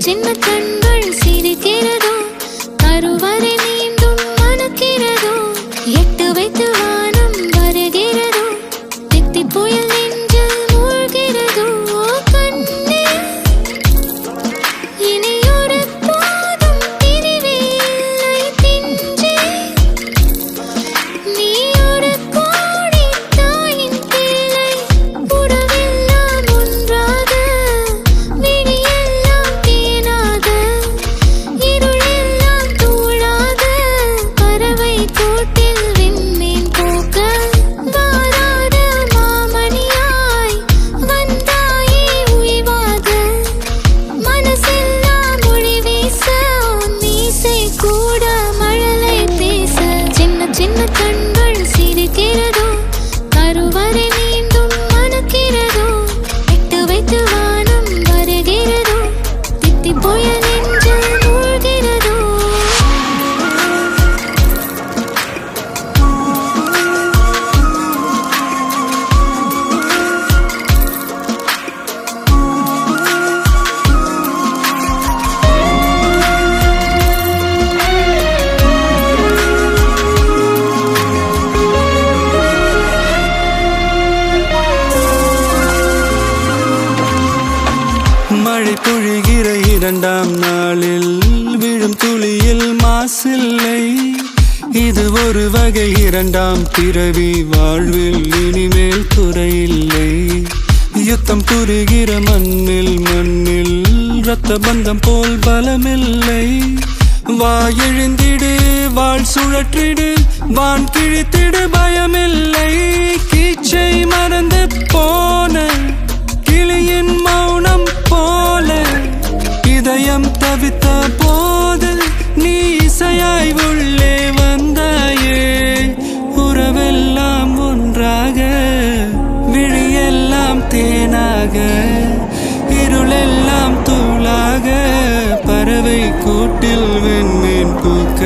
சின்ன கண்கள் சிரிக்கிறதோ கருவறை மீண்டும் மணக்கிறதோ எட்டு வைத்து வானம் வருகிறதோ தித்தி புயல் நெஞ்சில் மூழ்கிறதோ கண்ணே இனியொரு போதும் பிரிவே இல்லை பிஞ்சே நீ ஒரு கோடி தாயின் பிள்ளை உறவெல்லாம் ஒன்றாக விழியெல்லாம் தேனாக இருளெல்லாம் தூளாக பறவை கூட்டில் விண்மீன் போக்க வாராத மாமணியாய் வந்தாயே உய்வாக மனசெல்லாம் மொழி வீச மீசை கூட மழலை பேச சின்ன சின்ன கண்கள் சிரிக்கிறதோ கருவறை மீண்டும் மணக்கிறதோ எட்டு வைத்து வானம் வருகிறதோ தித்தி புயல் நெஞ்சில் மூழ்கிறதோ மழை பொழிகிற இரண்டாம் நாளில் விழும் துளியில் மாசில்லை இது ஒரு வகை இரண்டாம் பிறவி வாழ்வில் இனிமேல் குறையில்லை யுத்தம் புரிகிற மண்ணில் இரத்த பந்தம் போல் பலமில்லை வா எழுந்திடு வாழ் சுழற்றிடு வான் கிழித்திடு பயமில்லை கீச்சை மறந்து போன கிளியின் மௌனம் போல இதயம் தவித்த போது நீ இசையாய் உள்ளே வந்தாயே உறவெல்லாம் ஒன்றாக விழியெல்லாம் தேனாக இருளெல்லாம் தூளாக பறவை கூட்டில் விண்மீன் பூக்க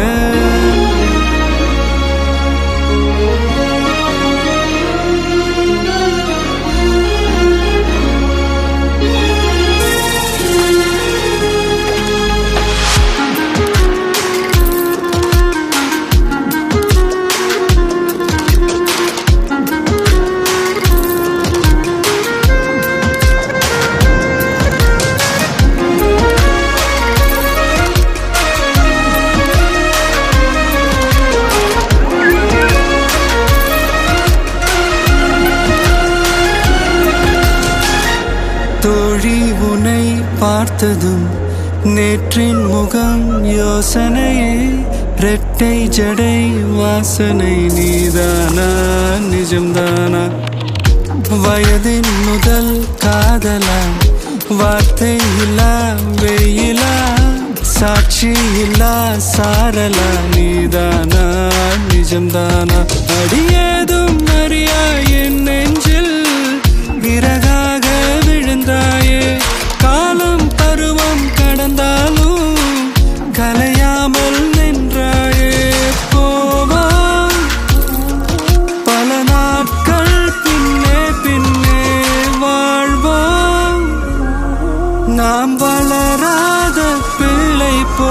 தோழி உன்னை பார்த்ததும் நேற்றின் முகம் யோசனையே ரெட்டை ஜடை வாசனை நீதானா நிஜம்தானா வயதின் முதல் காதலா வார்த்தை இல்லா வெயிலா சாட்சி இல்லா சாரலா நீதானா நிஜம்தானா அடியேதும் அறியா என் நெஞ்சில் விறகாக விழுந்தாயே காலம் பருவம் கடந்தாலும் கலையாமல் நின்றாயே போவாம் பல நாட்கள் பின்னே பின்னே வாழ்வோம் நாம் வளராத பிள்ளை போ